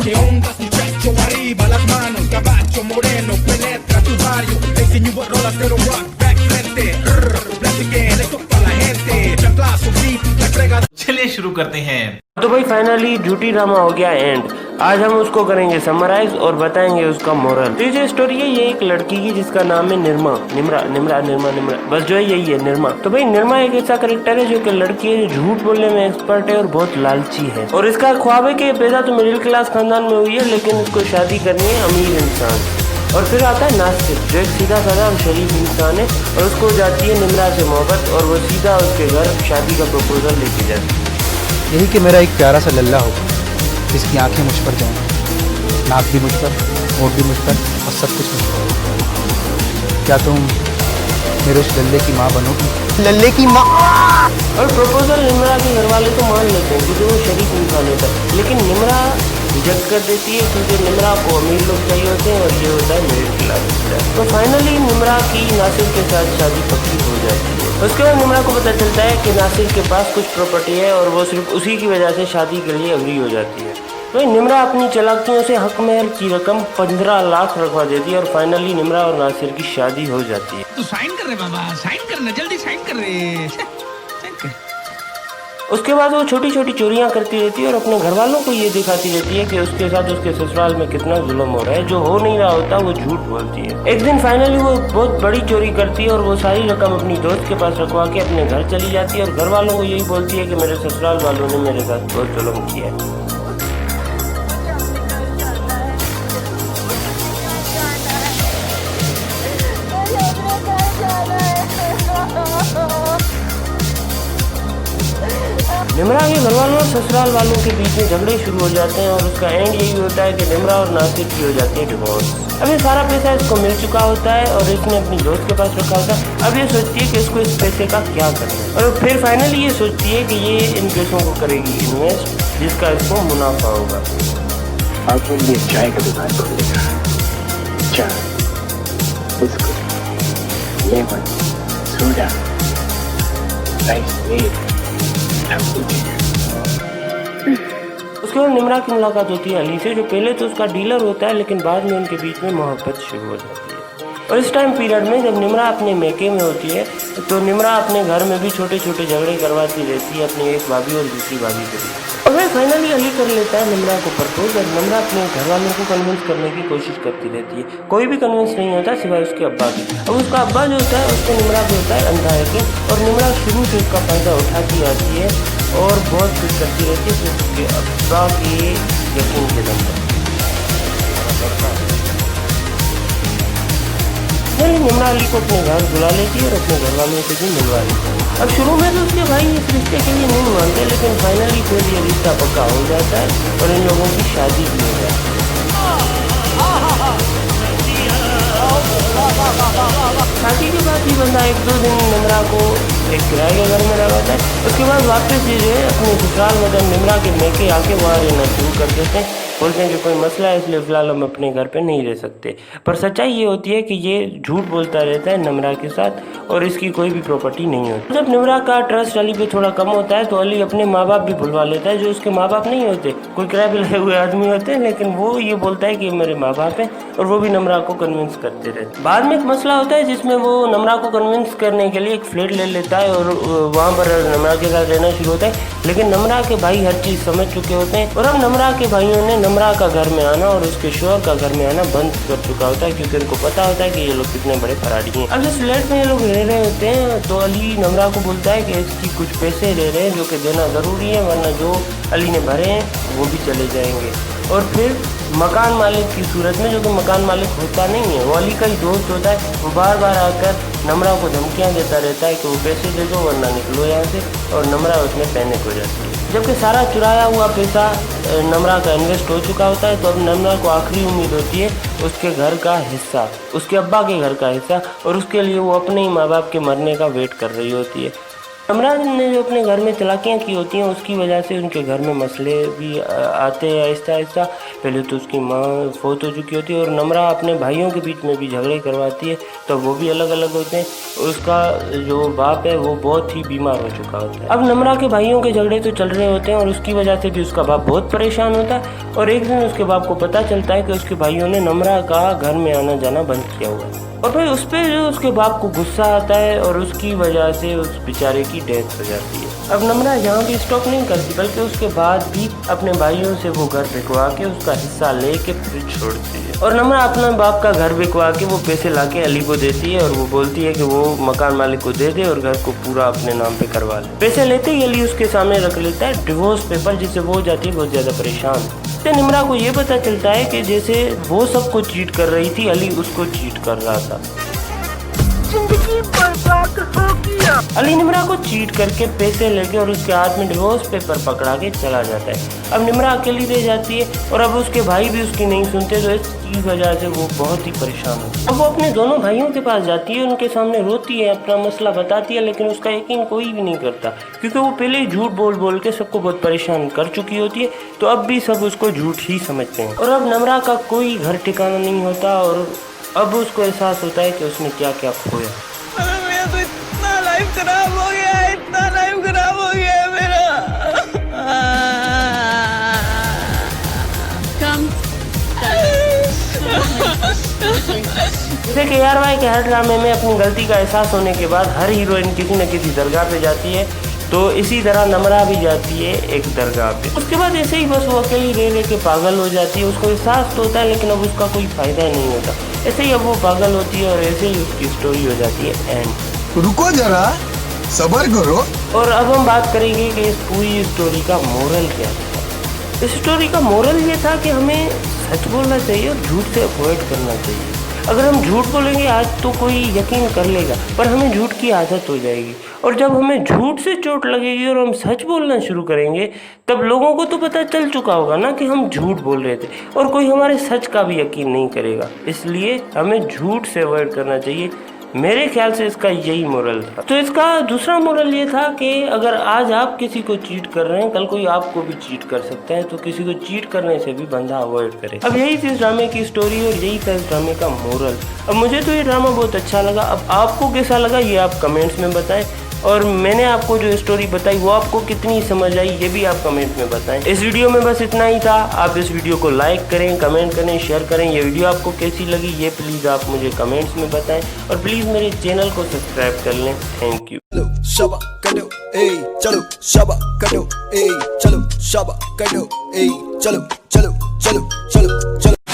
¿Qué onda si pecho arriba, las manos, caballo moreno, penetra tu barrio? Enseño rolas pero rock back frente, black again, esto para la gente, chanclazo, beat, la frega. तो भाई finally duty drama हो गया and आज हम उसको करेंगे summarise और बताएंगे उसका मोरल। तो ये जो स्टोरी है ये एक लड़की की जिसका नाम है निर्मा, निम्रा बस जो है यही है निर्मा। तो भाई निर्मा एक ऐसा करेक्टर है जो कि लड़की है, झूठ बोलने में एक्सपर्ट है और बहुत लालची है और इसका ख्वाब है कि पैदा तो मिडिल क्लास खानदान में हुई है लेकिन उसको शादी करनी है अमीर इंसान। और फिर आता है नासिर जो एक सीधा साधा और शरीफ इंसान है और उसको जाती है निम्रा से मोहब्बत और वो सीधा उसके घर शादी का प्रपोजल लेके जाती है। यही कि मेरा एक प्यारा सा लल्ला हो जिसकी आंखें मुझ पर जाएं, नाक भी मुझ पर, होंठ भी मुझ पर और सब कुछ मुझ पर। क्या तुम मेरे उस लल्ले की माँ बनोगी? लल्ले की माँ। और प्रपोजल निम्रा के घर वाले तो मान लेते हैं क्योंकि वो शरीफ इंसान होता है लेकिन निम्रा रिजेक्ट कर देती है क्योंकि निम्रा को अमीर लोग चाहिए होते हैं और ये होता है मिडिल क्लास। तो फाइनली निम्रा की नासिर के साथ शादी पक्की हो जाती है। उसके बाद निम्रा को पता चलता है कि नासिर के पास कुछ प्रॉपर्टी है और वो सिर्फ उसी की वजह से शादी के लिए अग्री हो जाती है। तो निम्रा अपनी चालाकियों से हक महर की रकम 15 लाख रखवा देती है और फाइनली निम्रा और नासिर की शादी हो जाती है। तू साइन कर रहे बाबा, साइन करना, जल्दी साइन कर रहे। उसके बाद वो छोटी छोटी चोरियां करती रहती है और अपने घर वालों को ये दिखाती रहती है कि उसके साथ उसके ससुराल में कितना जुल्म हो रहा है। जो हो नहीं रहा होता वो झूठ बोलती है। एक दिन फाइनली वो बहुत बड़ी चोरी करती है और वो सारी रकम अपनी दोस्त के पास रखवा के अपने घर चली जाती है और घर वालों को यही बोलती है कि मेरे ससुराल वालों ने मेरे साथ बहुत जुल्म किया है। निम्रा के घर वालों और ससुराल वालों के बीच में झगड़े शुरू हो जाते हैं और उसका एंड यही होता है कि निम्रा और नासिर की हो जाती है डिवोर्स। अब ये सारा पैसा इसको मिल चुका होता है और इसने अपनी दोस्त के पास रखा होता है। अब ये सोचती है कि इसको इस पैसे का क्या करना है और फिर फाइनली ये सोचती है कि ये इन पैसों को करेगी इन्वेस्ट जिसका इसको मुनाफा होगा। अब ये चाय का दुकान खोलेगा, चाय, biscuit, lemon, soda, rice mill. उसके बाद निम्रा की मुलाकात होती है अली से जो पहले तो उसका डीलर होता है लेकिन बाद में उनके बीच में मोहब्बत शुरू हो जाती है। और इस टाइम पीरियड में जब निम्रा अपने मेके में होती है तो निम्रा अपने घर में भी छोटे छोटे झगड़े करवाती रहती है अपनी एक भाभी और दूसरी भाभी के बीच। और वह फाइनली अली कर लेता है निम्रा को प्रपोज और निम्रा अपने घर वालों को कन्विंस करने की कोशिश करती रहती है। कोई भी कन्विंस नहीं होता सिवाय उसके अब्बा की। अब उसका अब्बा जो होता है उसको निम्रा जो होता है अंधा है कि और निम्रा शुरू से उसका फायदा उठाती आती है और बहुत कुछ करती रहती है उसके अब्बा के यकीन के दम पर। निम्रा अली को अपने घर बुला लेती है और अपने घर वालों से भी मिलवा लेती है। अब शुरू में तो उसके भाई इस रिश्ते के लिए नहीं मानते लेकिन फाइनली फिर ये रिश्ता पक्का हो जाता है और इन लोगों की शादी भी हो जाती है। शादी के बाद ही बंदा 1-2 दिन निम्रा को एक किराए के घर में लगाता है। उसके बाद वापस ये जो है अपने ससुराल में जब निम्रा के मैके आके वहाँ रहना शुरू कर देते हैं। बोलते हैं कि कोई मसला है इसलिए फिलहाल हम अपने घर पे नहीं रह सकते। पर सच्चाई ये होती है कि ये झूठ बोलता रहता है निम्रा के साथ और इसकी कोई भी प्रॉपर्टी नहीं होती। जब निम्रा का ट्रस्ट अली पे थोड़ा कम होता है तो अली अपने माँ बाप भी भुलवा लेता है जो उसके माँ बाप नहीं होते, कोई किराए पे लगे हुए आदमी होते हैं लेकिन वो ये बोलता है कि मेरे माँ बाप हैं और वो भी निम्रा को कन्विंस करते रहते। बाद में एक मसला होता है जिसमें वो निम्रा को कन्विंस करने के लिए एक फ्लैट ले लेता है और वहाँ पर निम्रा के साथ रहना शुरू होता है लेकिन निम्रा के भाई हर चीज़ समझ चुके होते हैं और अब निम्रा के भाइयों ने निम्रा का घर में आना और उसके शोहर का घर में आना बंद कर चुका होता है क्योंकि उनको पता होता है कि ये लोग कितने बड़े फराडी हैं। अब इस फ्लैट में ये लोग रह रहे होते हैं तो अली निम्रा को बोलता है कि इसकी कुछ पैसे ले रहे हैं जो कि देना ज़रूरी है वरना जो अली ने भरे हैं वो भी चले जाएंगे। और फिर मकान मालिक की सूरत में जो कि मकान मालिक होता नहीं है वो अली का ही दोस्त होता है, वो बार बार आकर निम्रा को धमकियाँ देता रहता है कि वो पैसे दे दो वरना निकलो यहाँ से और निम्रा उसमें पैनिक हो जाती है। जबकि सारा चुराया हुआ पैसा निम्रा का इन्वेस्ट हो चुका होता है तो अब निम्रा को आखिरी उम्मीद होती है उसके घर का हिस्सा, उसके अब्बा के घर का हिस्सा और उसके लिए वो अपने ही माँ बाप के मरने का वेट कर रही होती है। निम्रा ने जो अपने घर में चालाकियाँ की होती हैं उसकी वजह से उनके घर में मसले भी आते हैं आहिस्ता आहिस्ता पहले तो उसकी माँ फौत हो चुकी होती है और नम्रा अपने भाइयों के बीच में भी झगड़े करवाती है, तो वो भी अलग अलग होते हैं। उसका जो बाप है वो बहुत ही बीमार हो चुका होता है। अब नम्रा के भाइयों के झगड़े तो चल रहे होते हैं और उसकी वजह से भी उसका बाप बहुत परेशान होता है। और एक दिन उसके बाप को पता चलता है कि उसके भाइयों ने नम्रा का घर में आना जाना बंद किया हुआ है और भाई उस पर जो उसके बाप को गुस्सा आता है और उसकी वजह से उस बेचारे की डेथ हो जाती है। अब नम्रा यहाँ भी स्टॉप नहीं करती बल्कि उसके बाद भी अपने भाइयों से वो घर बिकवा के उसका हिस्सा लेके फिर छोड़ती है। और नम्रा अपना बाप का घर बिकवा के वो पैसे लाके अली को देती है और वो बोलती है कि वो मकान मालिक को दे दे और घर को पूरा अपने नाम पे करवा ले। पैसे लेते ही अली उसके सामने रख लेता है डिवोर्स पेपर, जिससे वो हो जाती है बहुत ज्यादा परेशान। निम्रा को ये पता चलता है कि जैसे वो सबको चीट कर रही थी, अली उसको चीट कर रहा था। जिंदगी बर्बाद हो गया। अली निम्रा को चीट करके पैसे लेके और उसके हाथ में डिवोर्स पेपर पकड़ा के चला जाता है। अब निम्रा अकेली रह जाती है और अब उसके भाई भी उसकी नहीं सुनते, तो इसकी वजह से वो बहुत ही परेशान होती है। अब वो अपने दोनों भाइयों के पास जाती है, उनके सामने रोती है, अपना मसला बताती है, लेकिन उसका यकीन कोई भी नहीं करता क्योंकि वो पहले ही झूठ बोल बोल के सबको बहुत परेशान कर चुकी होती है। तो अब भी सब उसको झूठ ही समझते हैं और अब नम्रा का कोई घर ठिकाना नहीं होता और अब उसको एहसास होता है कि उसने क्या क्या खोया। मेरा तो इतना लाइफ खराब हो गया है, इतना लाइफ खराब हो गया है मेरा। जैसे कि KRY के हर ड्रामे में अपनी गलती का एहसास होने के बाद हर हीरोइन किसी न किसी दरगाह पे जाती है, तो इसी तरह नम्रा भी जाती है एक दरगाह पे। उसके बाद ऐसे ही बस वो अकेली रह के पागल हो जाती है। उसको एहसास तो होता है लेकिन अब उसका कोई फायदा नहीं होता। ऐसे ही अब वो पागल होती है और ऐसे ही उसकी स्टोरी हो जाती है एंड। रुको जरा, सब्र करो। और अब हम बात करेंगे कि इस पूरी स्टोरी का मोरल क्या था। इस स्टोरी का मोरल ये था कि हमें सच बोलना चाहिए और झूठ से अवॉइड करना चाहिए। अगर हम झूठ बोलेंगे आज तो कोई यकीन कर लेगा, पर हमें झूठ की आदत हो जाएगी और जब हमें झूठ से चोट लगेगी और हम सच बोलना शुरू करेंगे तब लोगों को तो पता चल चुका होगा ना कि हम झूठ बोल रहे थे और कोई हमारे सच का भी यकीन नहीं करेगा। इसलिए हमें झूठ से अवॉइड करना चाहिए। मेरे ख्याल से इसका यही मोरल था। तो इसका दूसरा मोरल ये था कि अगर आज आप किसी को चीट कर रहे हैं, कल कोई आपको भी चीट कर सकता है, तो किसी को चीट करने से भी बंदा अवॉइड करे। अब यही थी इस ड्रामे की स्टोरी और यही था इस ड्रामे का मोरल। अब मुझे तो ये ड्रामा बहुत अच्छा लगा। अब आपको कैसा लगा ये आप कमेंट्स में बताएं और मैंने आपको जो स्टोरी बताई वो आपको कितनी समझ आई ये भी आप कमेंट में बताएं। इस वीडियो में बस इतना ही था। आप इस वीडियो को लाइक करें, कमेंट करें, शेयर करें। ये वीडियो आपको कैसी लगी ये प्लीज़ आप मुझे कमेंट्स में बताएं और प्लीज़ मेरे चैनल को सब्सक्राइब कर लें। Thank you. शबा करो ए चलो, शबा करो ए चलो, शबा करो ए चलो चलो चलो चलो चलो।